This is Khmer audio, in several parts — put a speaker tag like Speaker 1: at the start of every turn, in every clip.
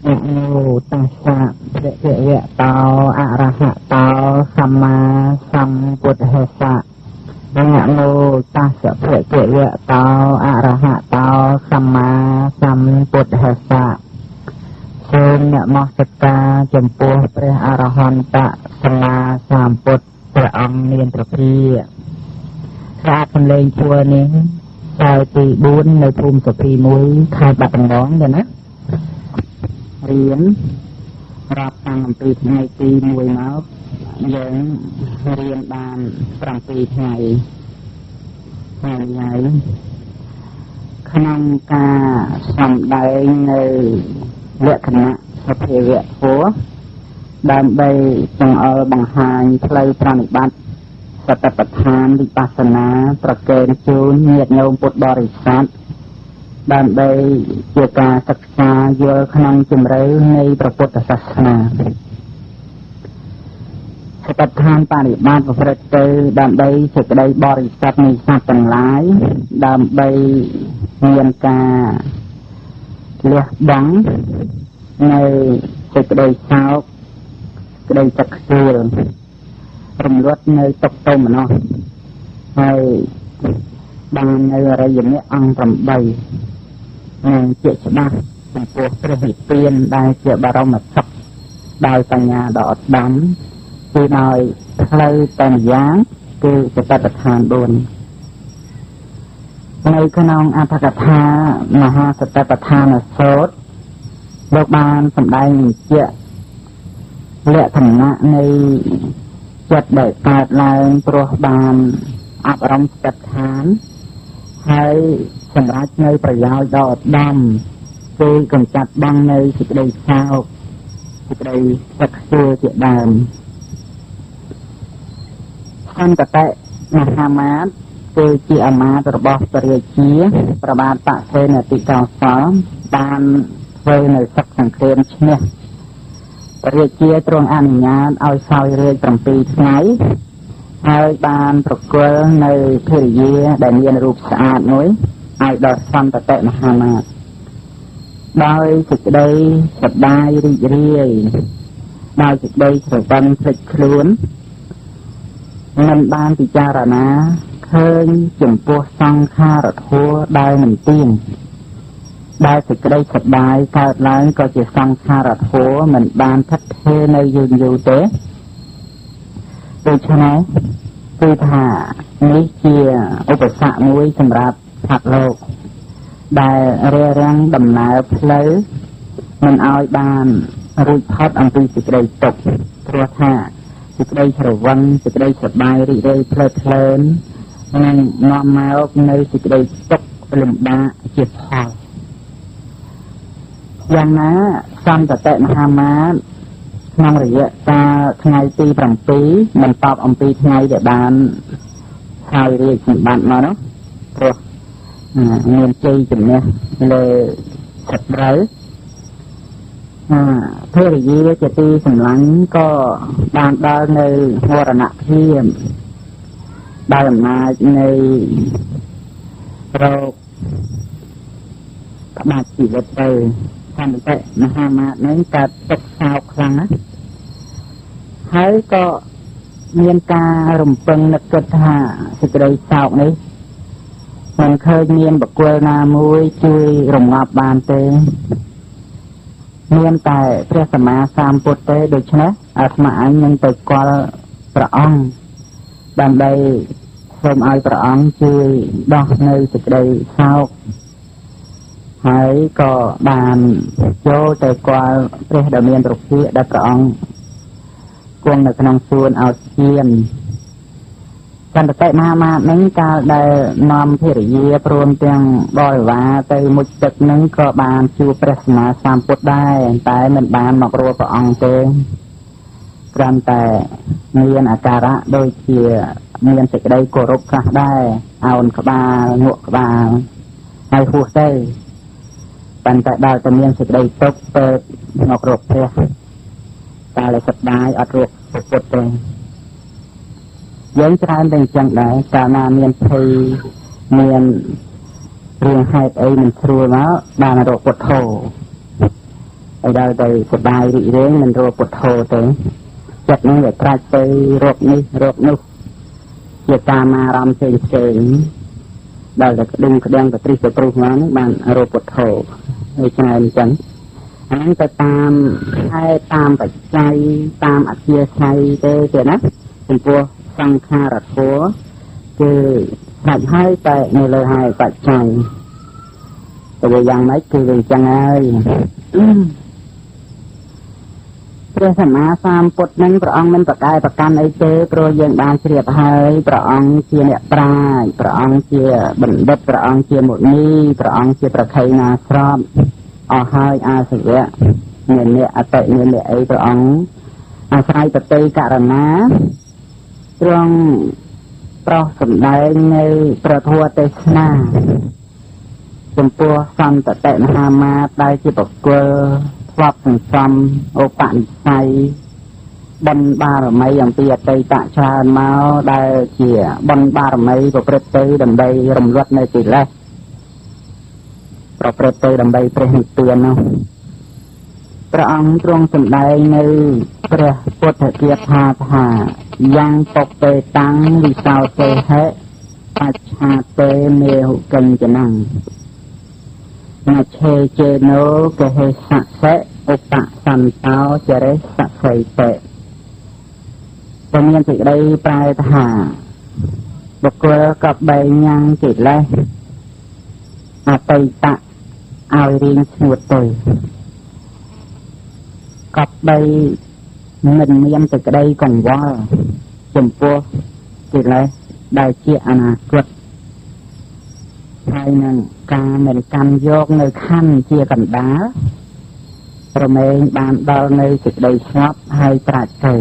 Speaker 1: นะโมตัสสะภะคะวะโตอะระหะโตสัมมาสัมพุทธัสสะนะโมตัสสะภะคะวะโตอะระหะโตสัมมาสัมพุทธัสสะសូមនមស្ការចំពោះព្រះអរហន្តសម្មាសម្ពុទ្ធព្រះអង្គមានព្រះភិក្ខស្រាតសំឡេងឈួរនេះចៅទី4នៅភូមិសុភី1ខេត្តបាត់ដំបងទេណារៀនរាប់តាំងអំពីថ្ងៃទី1មកយើងរៀនបាន7ថ្ងៃហើយក្នុងការសម្ដែងនៅលក្ខណៈសភាវៈធម៌ដើម្បីបង្អល់បង្ហាញផ្លូវប្រតិបត្តិសតិប្បដ្ឋានវិបស្សនាប្រកេនជូនញាតិញោមពុទ្ធបរិស័ទដើម្បីជាការសិក្សាយល់ក្នុងជម្រៅនៃព្រះពុទ្ធសាសនាសតិប្បដ្ឋានបរិបត្តិប្រព្រឹត្តទៅដើម្បីសេចក្តីបរិសុទ្ធនៃសត្វទាំងឡាយដើម្បីមានការលះបង់នៅសេចក្តីសោកក្តីទឹកខ្ជួលរំលត់នៅទុក្ខទោមនស្សហើយបាននៅអរិយមគ្គអង្គ8និងជាច្បាស់ចំពោះព្រះនិព្វានដែលជាបរមសុខដោយបញ្ញាដ៏ឧត្តមគឺដោយផ្លូវតែម្យ៉ាងគឺសតិប្បដ្ឋាន4នៅក្នុងអត្ថកថាមហាសតិប្បដ្ឋានសូត្រលោកបានសម្ដែងបញ្ជាក់លក្ខណៈនៃចិត្តដែលកើតឡើងព្រោះបានអប់រំសតិប្បដ្ឋានហើយសម្រាប់នៅប្រយោជន៍ដ៏ឧត្តមគឺកម្ចាត់បងនៅសេចក្តីសោកសេចក្តីទឹកខ្ជួលជាដើមអន្តតៈមហាមាត្រគឺជាអាមាត្យរបស់ព្រះរាជាប្របាទបសេនតិកោសលបានធ្វើនៅសឹកសង្គ្រាមឈ្នះព្រះរាជាទ្រង់អនុញ្ញាតឲ្យសោយរាជ7ថ្ងៃហើយបានប្រគល់នៅភរិយាដែលមានរូបស្អាតមួយឲ្យដល់សន្តតៈមហាមាត្រដោយសេចក្តីសប្បាយរីករាយដោយសេចក្តីស្រវឹងភ្លេចខ្លួនមិនបានពិចារណាឃើញចំពោះសង្ខារធម៌ដែលមិនទៀងដែលសេចក្តីសប្បាយកើតឡើងក៏ជាសង្ខារធម៌មិនបានថិតថេរនៅយូរទេដូច្នេះគឺថានេះជាឧបសគ្គមួយសម្រាប់សត្វលោកដែលរារាំងដំណើរផ្លូវមិនឲ្យបានរួចផុតអំពីសេចក្តីទុក្ខព្រោះថាសេចក្តីស្រវឹងសេចក្តីសប្បាយរីករាយភ្លើតភ្លើននឹងនាំមកនៅសេចក្តីទុក្ខលំបាកជាផលយ៉ាងណាសន្តតៈមហាមាត្រក្នុងរយៈកាលថ្ងៃទី7បន្តអំពីថ្ងៃដែលបានហើយរាជសម្បត្តិមកនោះព្រោះមានជ័យជំនះលើសត្រូវភរិយាជាទីសម្លាញ់ក៏បានដល់នៅមរណភាពដោយអំណាចនៃរោគក្បាច់ជីវិតទៅសន្តតៈមហាមាត្រនេះកើតទុក្ខសោកខ្លាំងណាស់ហើយក៏មានការរំពឹងនឹកគិតថាសេចក្តីសោកនេះមិនឃើញមានបុគ្គលណាមួយជួយរងាប់បានទេមានតែព្រះសម្មាសម្ពុទ្ធទេដូច្នេះអាត្មាអញនឹងទៅគាល់ព្រះអង្គដើម្បីសូមឲ្យព្រះអង្គជួយដោះនៅសេចក្តីសោកហើយក៏បានចូលទៅគាល់ព្រះដ៏មានព្រះភិក្ខដែលព្រះអង្គគង់នៅក្នុងសួនអោស្ទៀនសន្តតៈមហាមាត្រនឹងកាលដែលនាំភរិយាព្រមទាំងបរិវារទៅមុជទឹកនឹងក៏បានជួបព្រះសម្មាសម្ពុទ្ធដែរតែមិនបានមករកព្រះអង្គទេគ្រាន់តែមានអាការៈដូចជាមានសេចក្តីគោរពខ្លះដែរអោនក្បាលងក់ក្បាលហើយហួសទៅប៉ុន្តែដល់តែមានសេចក្តីទុក្ខទៅមករកព្រះតែលើសប្បាយអត់រកពុទ្ធទេយើងច្រើនតែអញ្ចឹងដែរកាលណាមានភ័យមានរឿងហេតុអីមិនស្រួលមកបានរកពុទ្ធោ ឲ្យដល់ទៅសបាយរីករាយមិនរកពុទ្ធោទេចិត្តនឹងវាក្រាច់ទៅរកនេះរកនោះជាកាមារម្មណ៍ផ្សេងដល់តែក្តឹងក្តាំងទៅទ្រិះទៅព្រុសមកនេះបានរកពុទ្ធោហើយឆ្ងាយអញ្ចឹងអាហ្នឹងទៅតាមហេតុតាមបច្ច័យតាមអធិស្ឋ័យទេណាចំពោះសង្ខារធម៌គឺស្ដេចហើយតែនៅលើហេតុបច្ច័យទៅយ៉ាងម៉េចគឺវាអញ្ចឹងហើយព្រះសម្មាសម្ពុទ្ធនឹងព្រះអង្គមិនប្រកែកប្រកាន់អីទេព្រោះយើងបានជ្រាបហើយព្រះអង្គជាអ្នកប្រាជ្ញព្រះអង្គជាបណ្ឌិតព្រះអង្គជាមុនីព្រះអង្គជាប្រខៃណាស្របអស់ហើយអាសវៈមានអ្នកអតិមានអ្នកអីព្រះអង្គអាស្រ័យបតីករណាទ្រង់ប្រោសសម្ដែងនៅព្រះធម៌ទេសនាចំពោះសន្តតិមហាមាត្រដែលជាបុគ្គលធ្លាប់សន្សំឧបនិស្ស័យបុណ្យបារមីអំពីអតីតច្រើនមកដែលជាបុណ្យបារមីប្រព្រឹត្តទៅដើម្បីរំលត់នៅកិលេសប្រព្រឹត្តទៅដើម្បីព្រះនិព្វាននោះព្រះអង្គទ្រង់សម្ដែងនៅព្រះពុទ្ធគាថាថាយ៉ាងពុបេតាំងវិសោសេហេបច្ឆាតេមេហុកិញ្ចនំមច្ឆេជេណោកហេសៈសេឧបសន្តោចរិសៈសៃតេតែមានសេចក្តីប្រែថាបុគ្គលក៏បែងញ៉ាំងកិលេសអតីតឲ្យរៀងស្ងួតទៅក៏បីមិនមានសេចក្តីកង្វល់ចំពោះកិលេសដែលជាអនាគតហើយនឹងការមិនកាន់យកនៅខណ្ឌជាកណ្ដាលប្រមែងបានដល់នៅសេចក្តីស្ងប់ហើយប្រាជ្ញទៅ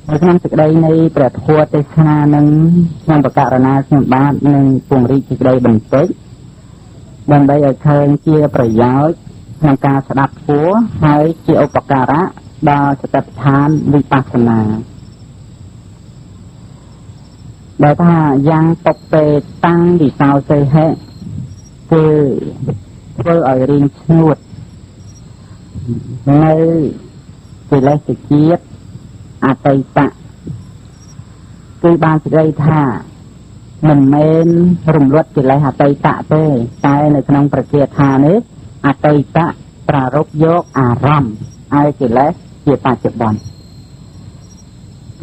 Speaker 1: នៅក្នុងសេចក្តីនៃព្រះធម៌ទេសនានឹងក្នុងបកករណាខ្ញុំបាទនឹងពង្រីកសេចក្តីបន្តិចដើម្បីឲ្យឃើញជាប្រយោជន៍ក្នុងការស្ដាប់ធម៌ហើយជាឧបការៈដល់សតិប្បដ្ឋានវិបស្សនាដែលថាយ៉ាងពុបេតាំងវិសោសេហេគឺធ្វើឲ្យរៀងស្ងួតនៅកិលេសជាតិអតីតគឺបានសេចក្តីថាមិនមែនរំលត់កិលេសអតីតទេតែនៅក្នុងប្រគាថានេះអតីតប្រារព្ធយកអារម្មណ៍ឲ្យកិលេសជាបច្ចុប្បន្ន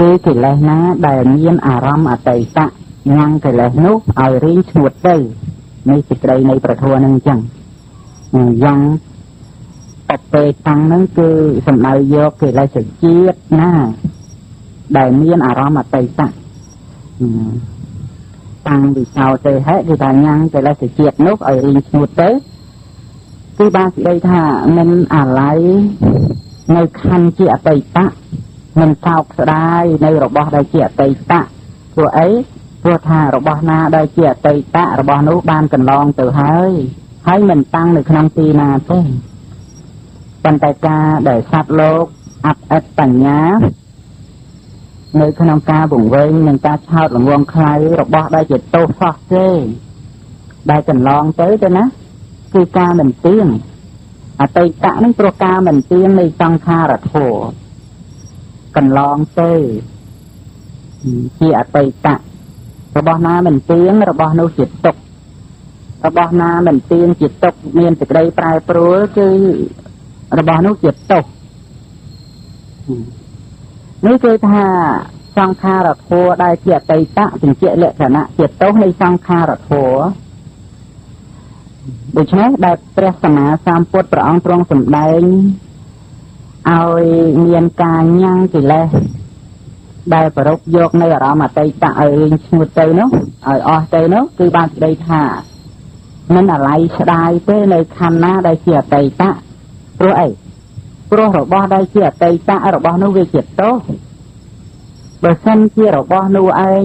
Speaker 1: គឺកិលេសណាដែលមានអារម្មណ៍អតីតញ៉ាំងកិលេសនោះឲ្យរីងស្ងួតទៅនេះសេចក្តីនៃប្រធម៌នឹងអញ្ចឹងយ៉ាងបពេតាំងហ្នឹងគឺសំដៅយកកិលេសជាតិណាដែលមានអារម្មណ៍អតីតតាំងវិសោទេហេគឺថាញ៉ាំងកិលេសជាតិនោះឲ្យរីងស្ងួតទៅគឺបានសេចក្តីថាមិនអាល័យនៅខណ្ឌជាអតីតមិនសោកស្ដាយនៅរបស់ដែលជាអតីតព្រោះអីព្រោះថារបស់ណាដែលជាអតីតរបស់នោះបានកន្លងទៅហើយមិនតាំងនៅក្នុងទីណាទេប៉ុន្តែការដែលសត្វលោកអត់ឥតបញ្ញានៅក្នុងការពង្វែងនិងការឆោតល្ងងខ្លៅរបស់ដែលជាទោសសោះទេដែលកន្លងទៅណាគឺការមិនទៀងអតីតនឹងព្រោះការមិនទៀងនៃសង្ខារធម៌កន្លងទៅជាអតីតរបស់ណាមិនទៀងរបស់នោះជាទុក្ខរបស់ណាមិនទៀងជាទុក្ខមានសេចក្តីប្រែប្រួលគឺរបស់នោះជាទោសនេះគឺថាសង្ខារធម៌ដែលជាអតីតបញ្ជាក់លក្ខណៈជាទោសនៃសង្ខារធម៌ដូច្នេះដែលព្រះសម្មាសម្ពុទ្ធព្រះអង្គទ្រង់សម្ដែងឲ្យមានការញ៉ាំងកិលេសដែលប្រពយកនៅអារម្មណ៍អតីតឲ្យរៀងស្ងួតទៅនោះឲ្យអស់ទៅនោះគឺបានស្ដីថាមិនអាល័យស្ដាយទេនៅខណ្ឌណាដែលជាអតីតព្រោះអីព្រោះរបស់ដែលជាអតីតរបស់នោះវាជាទោសបើសិនជារបស់នោះឯង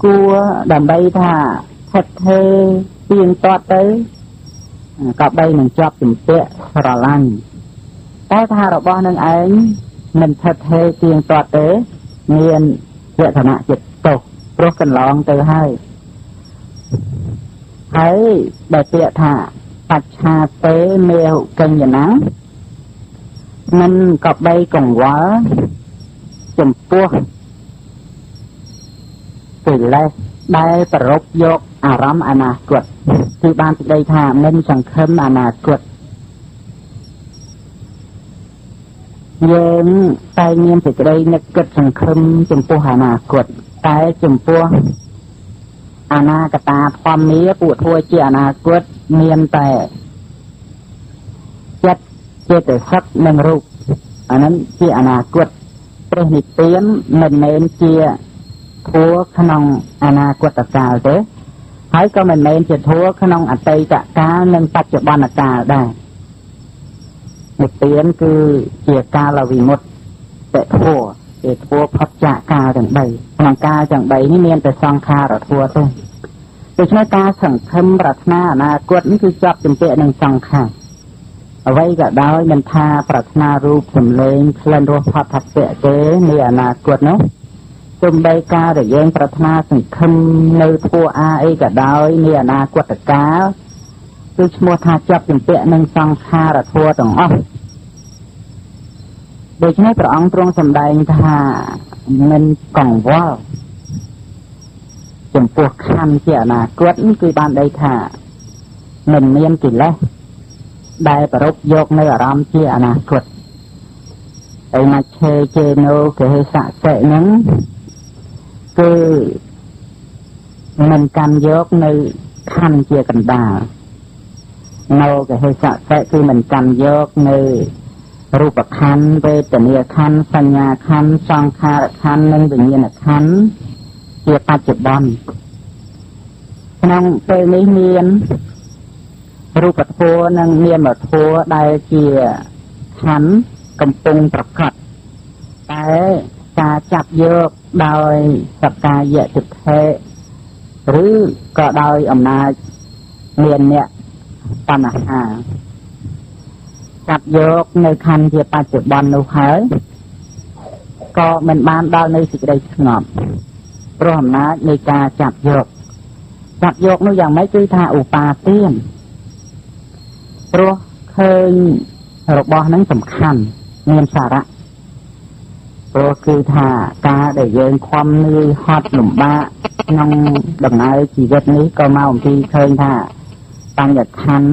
Speaker 1: គួរដើម្បីថាថិតថេរទៀងទាត់ទៅក៏បីនឹងជាប់ជំពាក់ស្រឡាញ់តែថារបស់នឹងឯងមិនថិតថេរទៀងទាត់ទេមានលក្ខណៈជាទោសព្រោះកន្លងទៅហើយដែលពាក្យថា ปัจฉาเตเมหุกัญญนังมันก็ใบกงวะจมปัวสิเลยได้ประรบยกอารมณ์อนาคตที่บ้านที่ได้ทำมันสังคมอนาคตยังใจเงียบสิได้นึกเกิดสังคมจมปัวอนาคตแต่จมปัวอนาคตาความนี้ปวดหัวเจียอนาคตเนียนแต่เจ็ดเจตสักหนึ่งรูปอันนั้นเจียอนาคตประหิตเตียนเน้นเน้นเจียทัวขนองอนาคตกาลเด้ให้ก็เน้นเน้นเจียทัวขนองอัตติกะกาหนึ่งปัจจุบันกาลได้นิเตียนคือเจียกาลวิมุตแต่ทัวเจียทัวพัจจากาจังใบขนองกาจังใบนี่เนียนแต่ซองคาหรือทัวเด้โดยใช้การสังคมปรารถนาอนาคตนี่คือจับจำเป็นหนึ่งซองคาเอาไว้ก็ได้มันพาปรารถนารูปสำเร็จเคลื่อนรูปพัฒน์เตะเตในอนาคตเนาะจมใบกาแต่ยังปรารถนาสังคมในทัวอาเอก็ได้ในอนาคตกาคือชั่วทาจับจำเป็นหนึ่งซองคาหรือทัวต่างอ้อโดยใช้พระองค์ตรงสำแดงท่าเงินกล่องว่าจมพวกขันเจียนาเกิดคือบ้านได้ค่ะเงินเมียนกินแล้วได้ประรบยกในอารมณ์เจียนาเกิดไอ้มาเชเจโนเกเฮสะเสนั้นคือเงินการยกในขันเจียกันดาโนเกเฮสะเสคือเงินการยกในรูปขันเวทนียขันสัญญาขันสังขารขันនិងវិញ្ញាណขันជាបច្ចុប្បន្នក្នុងពេលនេះមានរូបធម៌និងនាមធម៌ដែលជាខណ្ឌកំពុងប្រកបតែការចាប់យកដោយសក្កាយទិដ្ឋិឬក៏ដោយអំណាចមានអ្នកបញ្ហាចាប់យកនៅខណ្ឌជាបច្ចុប្បន្ននោះហើយក៏មិនបានដល់នៅសេចក្តីស្ងប់ព្រោះអំណាចនៃការចាប់យកនោះយ៉ាងម៉េចគឺថាឧបាទានព្រោះឃើញរបស់ហ្នឹងសំខាន់មានសារៈព្រោះគឺថាការដែលយើងខំនឿយហត់លំបាកក្នុងដំណើរជីវិតនេះក៏មកអំពីឃើញថាបញ្ញខណ្ឌ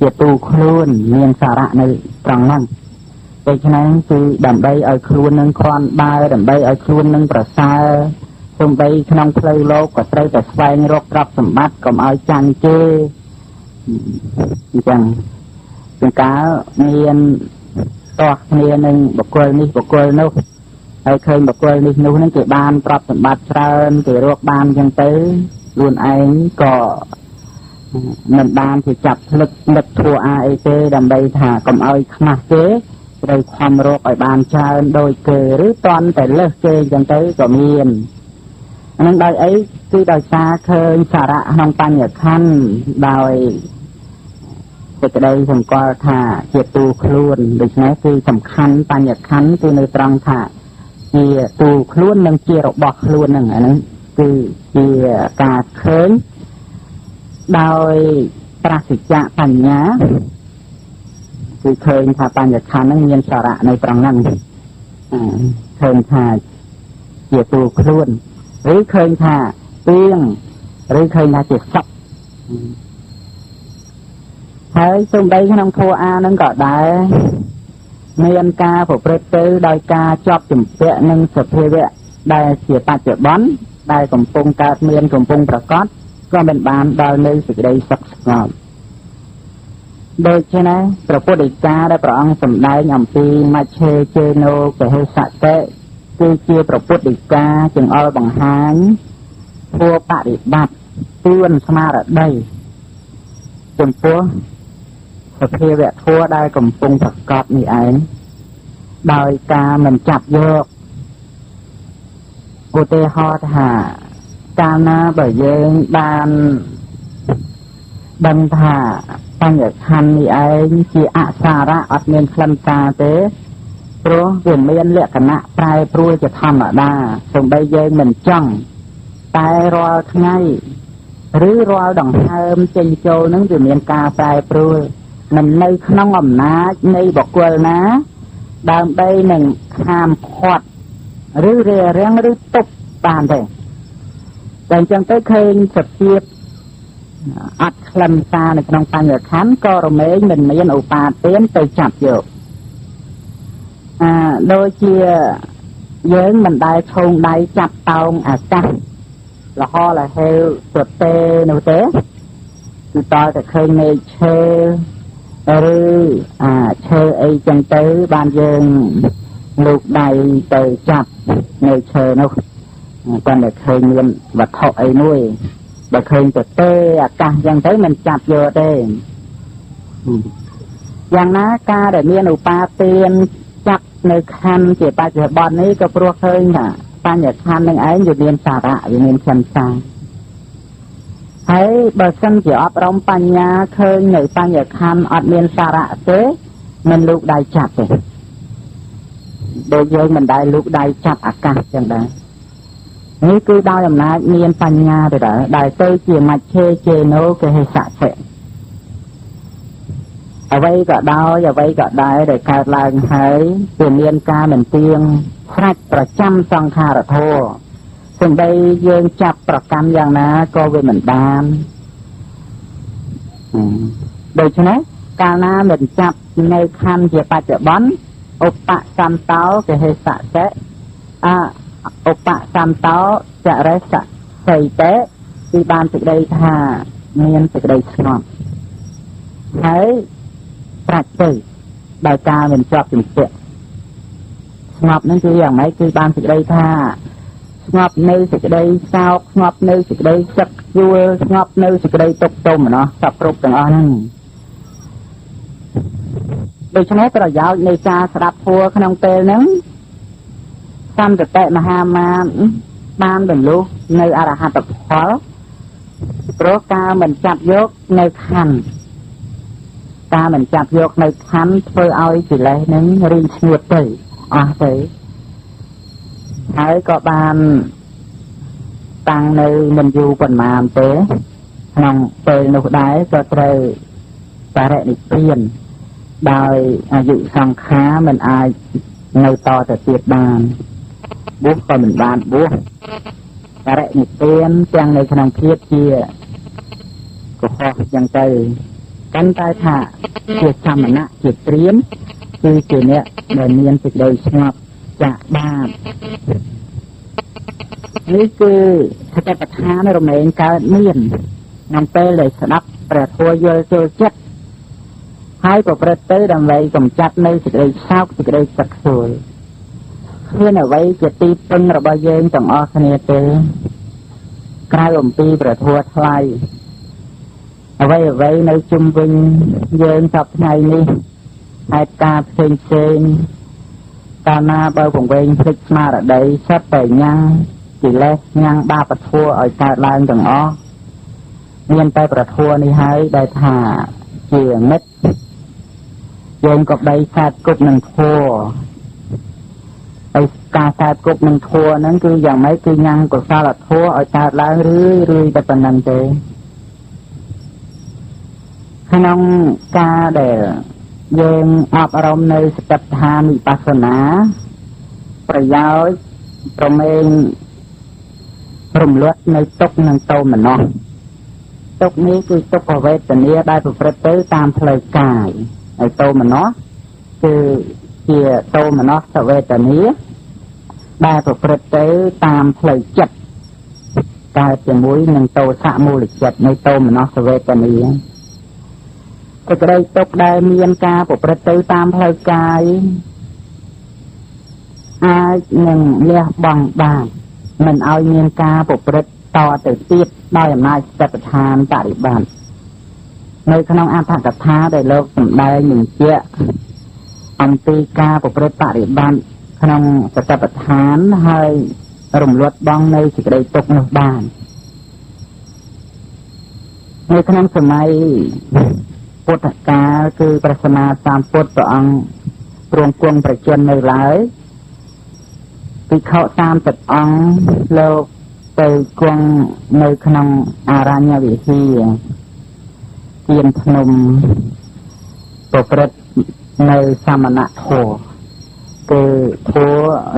Speaker 1: ជាទូខ្លួនមានសារៈនៅត្រង់ហ្នឹងដូច្នេះគឺដើម្បីឲ្យខ្លួននឹងគ្រាន់បើដើម្បីឲ្យខ្លួននឹងប្រសើរសូម្បីក្នុងផ្លូវលោកក៏ត្រូវតែស្វែងរកទ្រព្យសម្បត្តិកុំឲ្យចាញ់ជេរអញ្ចឹងជាការមានតោះគ្នានឹងបុគ្គលនេះបុគ្គលនោះហើយឃើញបុគ្គលនេះនោះនឹងគេបានទ្រព្យសម្បត្តិច្រើនគេរកបានអញ្ចឹងទៅខ្លួនឯងក៏មិនបានជាចាប់ផ្លឹកនឹកធัวអាអីទេដើម្បីថាកុំឲ្យខ្មាស់ទេត្រូវខំរកឲ្យបានច្រើនដោយគេឬតន់តែលើសគេអញ្ចឹងទៅក៏មាននឹងដោយអីគឺដោយសារឃើញសារៈក្នុងបញ្ញខណ្ឌដោយសេចក្តីសម្គាល់ថាជាទូខ្លួនដូច្នេះគឺសំខាន់បញ្ញខណ្ឌគឺនៅត្រង់ថាជាទូខ្លួននិងជារបស់ខ្លួនហ្នឹងអាហ្នឹងគឺជាការឃើញដោយប្រសិទ្ធៈបញ្ញាគឺឃើញថាបញ្ញខណ្ឌហ្នឹងមានសារៈនៅត្រង់ហ្នឹងឃើញថាជាទូខ្លួនឬឃើញថាទៀងឬឃើញថាជាសពហើយសំដីក្នុងធម៌អាហ្នឹងក៏ដែរមានការប្រព្រឹត្តទៅដោយការជាប់ជំពាក់នឹងសភាវៈដែលជាបច្ចុប្បន្នដែលកំពុងកើតមានកំពុងប្រកបក៏មិនបានដល់នៅសេចក្តីសុខស្ងប់ដូច្នេះព្រះពុទ្ធដីកាដែលព្រះអង្គសម្ដែងអំពីមច្ឆេជេណូកហេសតេគឺជាព្រះពុទ្ធដីកាចង្អុលបង្ហាញធម៌បរិបត្តិទួនស្មារតីចំពោះសភាវៈធម៌ដែលកំពុងប្រកបនេះឯងដោយការមិនចាប់យកឧទាហរណ៍ថាកាលណាបើយើងបានដឹងថាបញ្ញខណ្ឌនេះឯងជាអសារៈអត់មានខ្លឹមសារទេព្រោះវាមានលក្ខណៈប្រែប្រួលជាធម្មតាសូម្បីយើងមិនចង់តែរាល់ថ្ងៃ ឬរាល់ដង្ហើមចេញចូលនឹងវាមានការប្រែប្រួលមិននៅក្នុងអំណាចនៃបុគ្គលណាដើម្បីនឹងខាមឃាត់ឬរារាំងឬទប់បានទេតែអញ្ចឹងទៅឃើញសភាពអត់ខ្លឹមសារនៅក្នុងបញ្ញខណ្ឌក៏រមែងមិនមានឧបាទានទៅចាប់យកដូចជាយើងមិនដែលឈោងដៃចាប់តោងអាកាសលហលហេវទទេនោះទេគឺតើតែឃើញមេឃឈើឬឈើអីចឹងទៅបានយើងលោកដៃទៅចាប់នៅឈើនោះគាត់តែឃើញមានវត្ថុអីមួយបើឃើញទទេអាកាសចឹងទៅមិនចាប់យកទេយ៉ាងណាការដែលមានឧបាទានចាប់នៅខណ្ឌជាបច្ចុប្បន្ននេះក៏ព្រោះឃើញថាបញ្ញខណ្ឌនឹងឯងវាមានសារៈវាមានខ្លឹមសារហើយបើសិនជាអប់រំបញ្ញាឃើញនៅបញ្ញខណ្ឌអត់មានសារៈទេមិនលូកដៃចាប់ទេដូចយើងមិនដែលលូកដៃចាប់អាកាសចឹងដែរនេះគឺដោយអំណាចមានបញ្ញាទៅដែលទៅជាមច្ឆេជេណូកេហិសៈទេអ្វីក៏ដោយអ្វីក៏ដែរដែលកើតឡើងហើយវាមានការមិនទៀងស្រេចប្រចាំសង្ខារធម៌សំដីយើងចាប់ប្រកាន់យ៉ាងណាក៏វាមិនបានដូច្នេះកាលណាមិនចាប់នៅខណ្ឌជាបច្ចុប្បន្នឧបសន្តោកេហិសៈទេឧបសន្តោចរិសៈសីតេគឺបានសេចក្តីថាមានសេចក្តីស្ងប់ហើយប្រាច់ទៅដោយការមិនជាប់ជំពាក់ស្ងប់នឹងគឺយ៉ាងម៉េចគឺបានសេចក្តីថាស្ងប់នៅសេចក្តីសោកស្ងប់នៅសេចក្តីសឹកយល់ស្ងប់នៅសេចក្តីទុកទោមសពគ្រប់ទាំងអស់ហ្នឹងដូច្នេះប្រយោជន៍នៃការស្ដាប់ធម៌ក្នុងពេលហ្នឹងសន្តតិមហាមានបានបរលុះនៅអរហត្តផលព្រោះការមិនចាប់យកនៅខណ្ឌការមិនចាប់យកនៅខណ្ឌធ្វើឲ្យកិលេសនឹងរីងស្ងួតទៅអស់ទៅហើយក៏បានតាំងនៅមិនយូរប៉ុន្មានទេក្នុងពេលនោះដែរក៏ត្រូវបរិនិព្វានដោយអាយុសង្ខារមិនអាចនៅតទៅទៀតបានបួសក៏មិនបានបួសបរិនិព្វានទាំងនៅក្នុងភាពជាកុហកចឹងទៅកាន់តែថាជាសមណៈជាព្រាហ្មណ៍គឺជាអ្នកដែលមានសេចក្តីស្ងប់ចាក់បាបនេះគឺសតិប្បដ្ឋានរមែងកើតមានក្នុងពេលដែលស្ដាប់ព្រះធម៌យល់ចូលចិត្តហើយប្រព្រឹត្តទៅដើម្បីកម្ចាត់នៅសេចក្តីសោកសេចក្តីសឹកសួលគ្មានអ្វីជាទីពឹងរបស់យើងទាំងអស់គ្នាទេក្រៅអំពីព្រះធម៌ថ្លៃអ្វីនៅជុំវិញយើងសពថ្ងៃនេះហេតុការណ៍ផ្សេងកាលណាបើពង្វែងភ្លេចស្មារតីសិតតែញ៉ាំងកិលេសញ៉ាំងបាបធម៌ឲ្យកើតឡើងទាំងអស់មានតែព្រះធម៌នេះហើយដែលថាជាមិត្តយើងក៏បីសាទគប់នឹងធម៌ហើយការសាទគប់នឹងធម៌ហ្នឹងគឺយ៉ាងម៉េចគឺញ៉ាំងកុសលធម៌ឲ្យកើតឡើងរឿយតែប៉ុណ្្នឹងទេក្នុងការដែលយើងអប់រំនៅសតិប្បដ្ឋានវិបស្សនាប្រយោជន៍ប្រមែងរំលត់នៅទុក្ខនិងទោមនស្សទុក្ខនេះគឺទុក្ខវេទនាដែលប្រព្រឹត្តទៅតាមផ្លូវកាយហើយទោមនស្សគឺជាទោមនស្សវេទនាដែលប្រព្រឹត្តទៅតាមផ្លូវចិត្តកើតជាមួយនឹងទោសៈមូលចិត្តនៃទោមនស្សវេទនាសេចក្តីទុក្ខដែលមានការប្រព្រឹត្តទៅតាមផ្លូវកាយអាចនឹងលះបង់បានមិនឲ្យមានការប្រព្រឹត្តតទៅទៀតដោយអំណាចសតិប្បដ្ឋានបរិបត្តិនៅក្នុងអត្ថកថាដែលលោកសម្ដែងបញ្ជាក់អំពីការប្រព្រឹត្តបរិបត្តិក្នុងសតិប្បដ្ឋានហើយរំលត់បង់នៅសេចក្តីទុក្ខនោះបាននៅក្នុងសម័យពុទ្ធកាលគឺព្រះសម្មាសម្ពុទ្ធព្រះអង្គទ្រង់គង់ប្រជញ្ញនៅឡើយភិក្ខុ30អង្គលោក ទៅគង់នៅក្នុងអរញ្ញវិហារទៀនភ្នំប្រព្រឹត្តនៅសមណធម៌គឺធម៌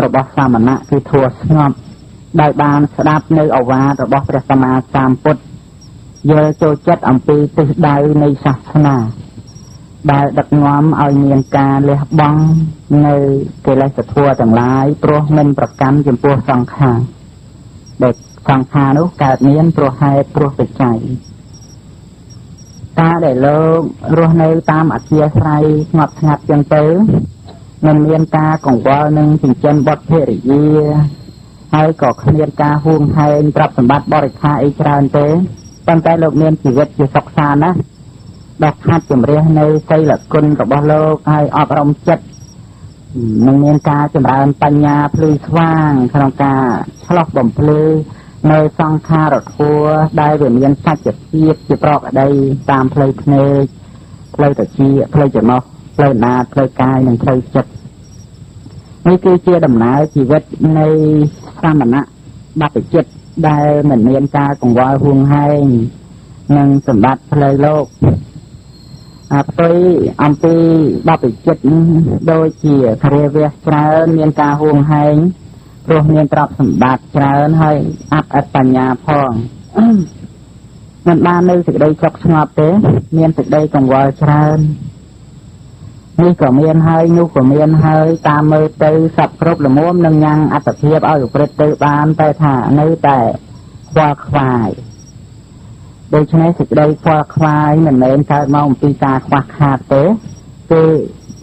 Speaker 1: របស់សមណៈគឺធម៌ស្ងប់ដោយបានស្ដាប់នៅឱវាទរបស់ព្រះសម្មាសម្ពុទ្ធយល់ចូលចិត្តអំពីទិសដៅនៃសាសនាដែលដឹកនាំឲ្យមានការលះបង់នៅកិលេសធម៌ទាំងឡាយព្រោះមិនប្រកាន់ចំពោះសង្ខារដែលសង្ខារនោះកើតមានព្រោះហេតុព្រោះបច្ច័យការដែលលោករស់នៅតាមអធិស្ឋ័យស្ងប់ស្ងាត់ចឹងទៅមិនមានការកង្វល់នឹងចិញ្ចឹមបុត្រភរិយាហើយក៏គ្មានការហួងហែងទ្រព្យសម្បត្តិបរិខាអីច្រើនទេប៉ុន្តែលោកមានជីវិតជាសុខសាន្តណាស់ដល់ខាត់ជំរះនៅសីលគុណរបស់លោកហើយអប់រំចិត្តនឹងមានការចម្រើនបញ្ញាភ្លឺស្វាងក្នុងការឆ្លោះបំភ្លឺនៅសង្ខារធម៌ដែលវាមានសច្ចភាពជាប្រកដីតាមផ្លូវភ្នែកផ្លូវត្រចៀកផ្លូវចំណុះផ្លូវណាផ្លូវកាយនិងផ្លូវចិត្តនេះគឺជាដំណើរជីវិតនៃសមណៈបព្វជិតដែលមិនមានការកង្វល់ហួងហែងនិងសម្បត្តិផ្លូវលោកផ្ទុយអំពីបព្វជិតដូចជាគ្រាវះច្រើនមានការហួងហែងព្រោះមានទ្រព្យសម្បត្តិច្រើនហើយអត់បញ្ញាផងមិនបាននៅសេចក្តីសុខស្ងប់ទេមានសេចក្តីកង្វល់ច្រើននេះក៏មានហើយនោះក៏មានហើយតាមមើលទៅសពគ្រប់ល្មមនឹងញ៉ាំងអត្តភាពឲ្យប្រព្រឹត្តទៅបានតែថានៅតែខ្វល់ខ្វាយដូច្នេះសេចក្តីខ្វល់ខ្វាយមិនមែនកើតមកអំពីការខ្វះខាតទេគឺ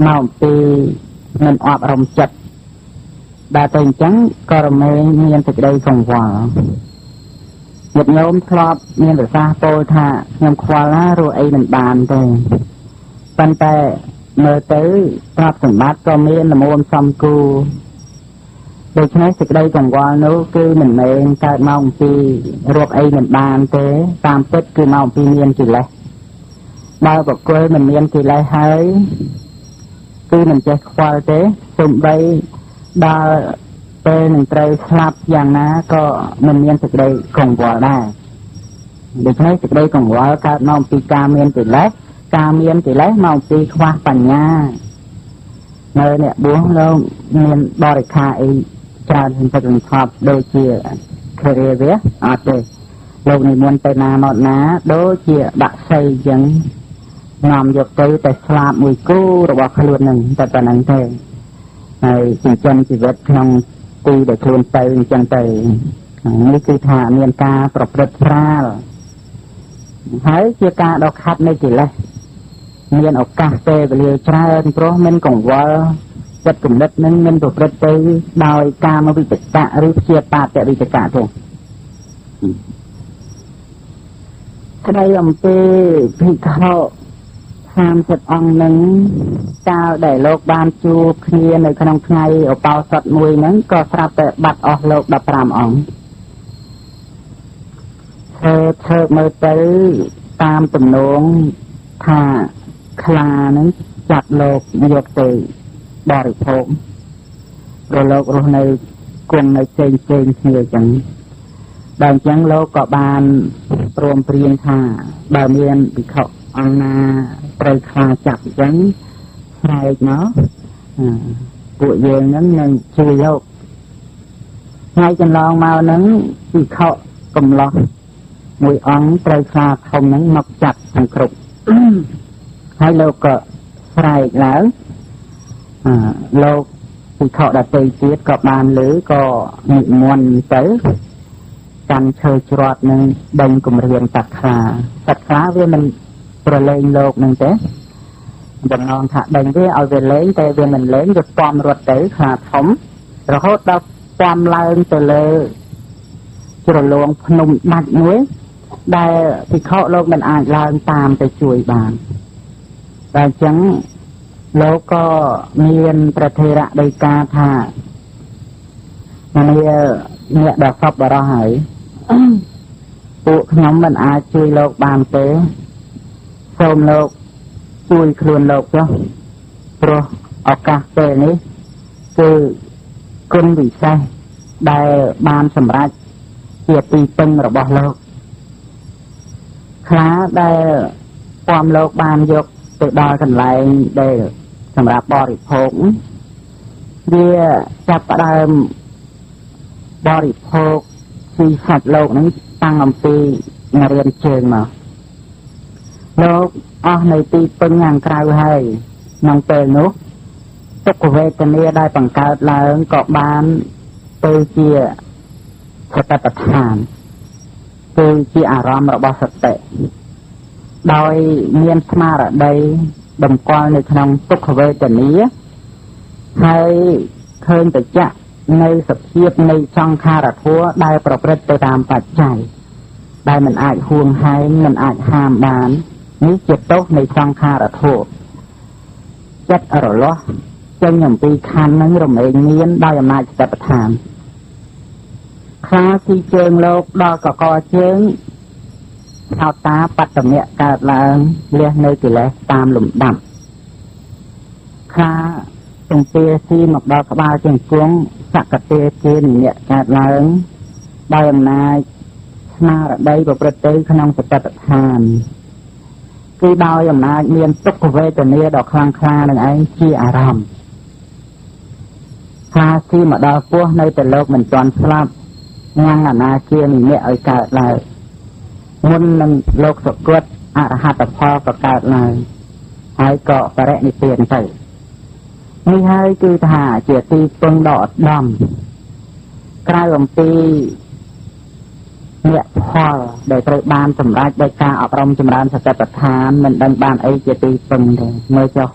Speaker 1: មកអំពីមិនអប់រំចិត្តដែលទៅអញ្ចឹងក៏រមែងមានសេចក្តីកង្វល់ញាតិញោមធ្លាប់មានប្រសាសន៍ពោលថាខ្ញុំខ្វល់ណារស់អីមិនបានទេប៉ុន្តែមើលទៅទ្រព្យសម្បត្តិក៏មានល្មមសំគូដូច្នេះសេចក្តីកង្វល់នោះគឺមិនមែនកើតមកអំពីរកអីមិនបានទេតាមពិតគឺមកអំពីមានកិលេសបើបុគ្គលមិនមានកិលេសហើយគឺមិនចេះខ្វល់ទេសូម្បីដល់ពេលនឹងត្រូវស្លាប់យ៉ាងណាក៏មិនមានសេចក្តីកង្វល់ដែរដូច្នេះសេចក្តីកង្វល់កើតមកអំពីការមានកិលេសការមានកិលេសមកអំពីខ្វះបញ្ញានៅអ្នកបួសលោកមានបរិខាអីច្រើនសន្ធឹកសន្ធាប់ដូចជាគ្រាវះអត់ទេលោកនិមន្តទៅណាមកណាដូចជាដាក់សីអញ្ចឹងនាំយកទៅតែស្លាប់មួយគូរបស់ខ្លួននឹងតែប៉ុណ្្នឹងទេហើយចិញ្ចឹមជីវិតក្នុងទីដែលខ្លួនទៅអញ្ចឹងទៅនេះគឺថាមានការប្រព្រឹត្តស្រាលហើយជាការដកខាត់នៃកិលេសមានឱកាសពេលវេលាច្រើនព្រោះមិនកង្វល់ចិត្តគំនិតនឹងមិនប្រព្រឹត្តទៅដោយកាមវិតកៈឬព្យាបាទវិតកៈទេស្ដីអំពីភិក្ខុ30អង្គនឹងកាលដែលលោកបានជួបគ្នានៅក្នុងថ្ងៃឧបោសថមួយហ្នឹងក៏ស្រាប់តែបាត់អស់លោក15អង្គធ្វើមើលទៅតាមទំនងថាខ្លានឹងចាប់លោកយកទៅបរិភោគព្រោះលោករស់នៅគង់នៅផ្សេងគ្នាអញ្ចឹងដល់អញ្ចឹងលោកក៏បានព្រមព្រៀងថាបើមានភិក្ខុអង្គណាត្រូវខ្លាចាប់អញ្ចឹងស្រែកមកពួកយើងនឹងជួយលោកថ្ងៃចន្លងមកហ្នឹងភិក្ខុកំឡោះមួយអង្គត្រូវខ្លាធំហ្នឹងមកចាប់ទាំងគ្រប់ហើយលោកក៏ស្រែកឡើងលោកភិក្ខុដទៃទៀតក៏បានឮក៏និមន្តទៅកាន់ឈើច្រត់នឹងដេញគម្រាមសត្វខ្លាវាមិនប្រឡែងលោកនឹងទេបំណងថាដេញវាឲ្យវាលេងតែវាមិនលេងវាពំរត់ទៅខ្លាធំរហូតដល់ពំឡើងទៅលើជ្រលងភ្នំដាច់មួយដែលភិក្ខុលោកមិនអាចឡើងតាមទៅជួយបានតែអញ្ចឹងលោកក៏មានព្រះថេរៈដីកាថាអ្នកដ៏សប្បុរសហើយពួកខ្ញុំមិនអាចជួយលោកបានទេសូមលោកជួយខ្លួនលោកចុះព្រោះឱកាសពេលនេះគឺគុណវិសេសដែលបានសម្រេច ជាទីពឹងរបស់លោកខ្លះដែលពំលោកបានយកទៅដល់កន្លែងដែលសម្រាប់បរិភោគវាចាប់ផ្ដើមបរិភោគពីសាច់លោកហ្នឹងតាំងអំពីរៀនជើងមកលោកអស់នៅទីពឹងខាងក្រៅហើយក្នុងពេលនោះទុក្ខវេទនាដែលបង្កើតឡើងក៏បានទៅជាសតិប្បដ្ឋានគឺជាអារម្មណ៍របស់សតិដោយមានស្មារតីតម្កល់នៅក្នុងទុក្ខវេទនាហើយឃើញបច្ចៈនៅសភាពនៃសង្ខារធម៌ដែលប្រព្រឹត្តទៅតាមបច្ច័យដែលមិនអាចហួងហែងមិនអាចហាមបាននេះជាទោសនៃសង្ខារធម៌ចិត្តរលាស់ចេញអំពីខណ្ឌនឹងរមែងមានដោយអំណាចសតិប្បដ្ឋានខ្លះទីជើងលោកដល់កកជើងថោតាបត្តមៈកើតឡើងលះនៅកិលេសតាមលំដាប់ខ្លះទាំងពីស៊ីមកដល់ក្បាលជង្គង់សកតិជានិយៈកើតឡើងដោយអំណាចស្មារតីប្រព្រឹត្តទៅក្នុងសតិប្បដ្ឋានគឺដោយអំណាចមានទុក្ខវេទនាដ៏ខ្លាំងក្លានឹងឯងជាអារម្មណ៍ខ្លះស៊ីមកដល់ពោះនៅតែលោកមិនទាន់ស្លាប់ញ៉ាំងអនាគានិយៈឲ្យកើតឡើងមុននឹងលោកសុគតអរហត្តផលក៏កើតឡើងហើយក៏បរិនិព្វានទៅនេះហើយគឺថាជាទីពឹងដ៏ឧត្តមក្រៅអំពីអ្នកផលដែលត្រូវបានសម្រេចដោយការអប់រំចម្រើនសតិប្បដ្ឋានមិនដឹងបានអីជាទីពឹងទេមើលចុះ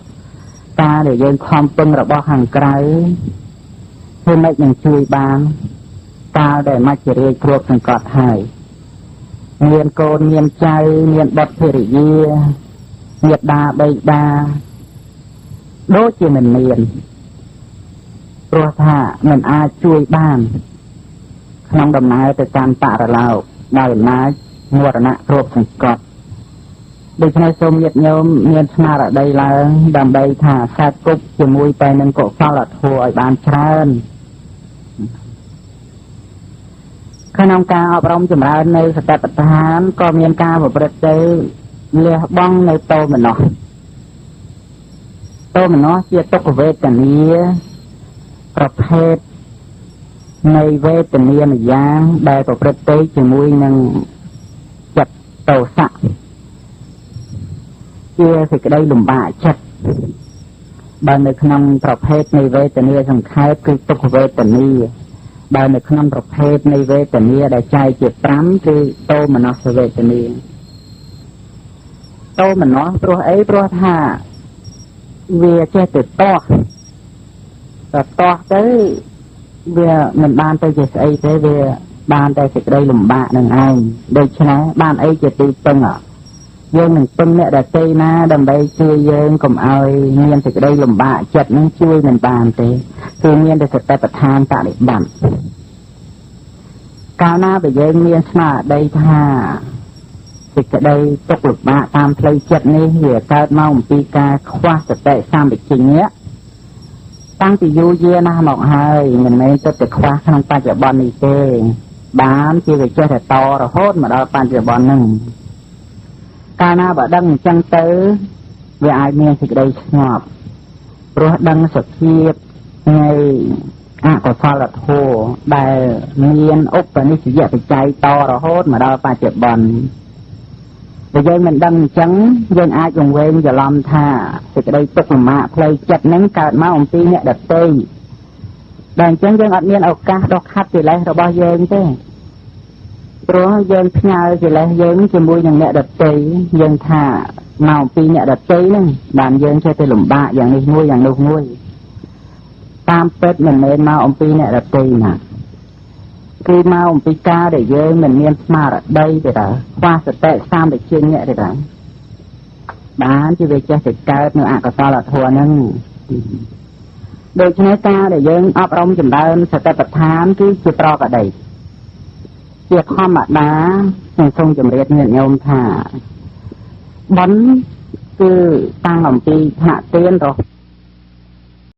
Speaker 1: ការដែលយើងខំពឹងរបស់ខាងក្រៅគឺមិននឹងជួយបានកាលដែលមច្ចរាជគ្រប់សង្កត់ហើយមានកូនមានចៅមានបុត្រភរិយាមេត្តាបិតាដូចជាមិនមានព្រោះថាមិនអាចជួយបានក្នុងដំណើរទៅកាន់បរលោកដោយអំណាចមរណៈគ្រប់សង្កត់ដូច្នេះសូមញាតិញោមមានស្មារតីឡើងដើម្បីថាសាទគប់ជាមួយទៅនឹងកុសលធម៌ឲ្យបានច្រើនក្នុងការអប់រំចម្រើននៅសតិប្បដ្ឋានក៏មានការប្រព្រឹត្តទៅលះបង់នៅតោមនស្សជាទុក្ខវេទនាប្រភេទនៃវេទនាម្យ៉ាងដែលប្រព្រឹត្តទៅជាមួយនឹងចិត្តទោសៈជាសេចក្តីលំបាកចិត្តបើនៅក្នុងប្រភេទនៃវេទនាសង្ខេបគឺទុក្ខវេទនាបើនៅក្នុងប្រភេទនៃវេទនាដែលចែកជា5គឺតោមនស្សវេទនាតោមនស្សព្រោះអីព្រោះថាវាចេះទៅតោះទៅវាមិនបានទៅជាស្អីទេវាបានតែសេចក្តីលំបាកនឹងឯងដូច្នេះបានអីជាទីពឹងយើងនឹងពឹងអ្នកដទៃណាដើម្បីជួយយើងកុំឲ្យមានសេចក្តីលំបាកចិត្តនឹងជួយមិនបានទេគឺមានតែសតិប្បដ្ឋានបរិបត្តិកាលណាបើយើងមានស្មារតីថាសេចក្តីទុក្ខលំបាកតាមផ្លូវចិត្តនេះវាកើតមកអំពីការខ្វះសតិសម្បជញ្ញៈតាំងពីយូរយារណាស់មកហើយមិនមែនទៅតែខ្វះក្នុងបច្ចុប្បន្ននេះទេបានជាវាចេះតែតរហូតមកដល់បច្ចុប្បន្នហ្នឹងកាលណាបើដឹងអញ្ចឹងទៅវាអាចមានសេចក្តីស្ងប់ព្រោះដឹងសភាពនៃអកុសលធម៌ដែលមានឧបនិស្សយបច្ច័យតរហូតមកដល់បច្ចុប្បន្នបើយើងមិនដឹងអញ្ចឹងយើងអាចវង្វេងច្រឡំថាសេចក្តីទុក្ខលំបាកផ្លូវចិត្តហ្នឹងកើតមកអំពីអ្នកដទៃដែលអញ្ចឹងយើងអត់មានឱកាសដកខាត់កិលេសរបស់យើងទេព្រោះយើងផ្ញើកិលេសយើងជាមួយនឹងអ្នកដទៃយើងថាមកអំពីអ្នកដទៃហ្នឹងបានយើងចេះតែលំបាកយ៉ាងនេះមួយយ៉ាងនោះមួយតាមពិតមិនមែនមកអំពីអ្នកដទៃណាគឺមកអំពីការដែលយើងមិនមានស្មារតីទេតាខ្វះសតិសម្បជញ្ញៈទេតាបានជាវាចេះតែកើតនៅអកុសលធម៌ហ្នឹងដូច្នេះការដែលយើងអប់រំចម្រើនសតិប្បដ្ឋានគឺជាប្រកដីជាធម្មតាខ្ញុំសូមជម្រាបញាតិញោមថាបុណ្យគឺតាំងអំពីថ្នាក់ទានរហូត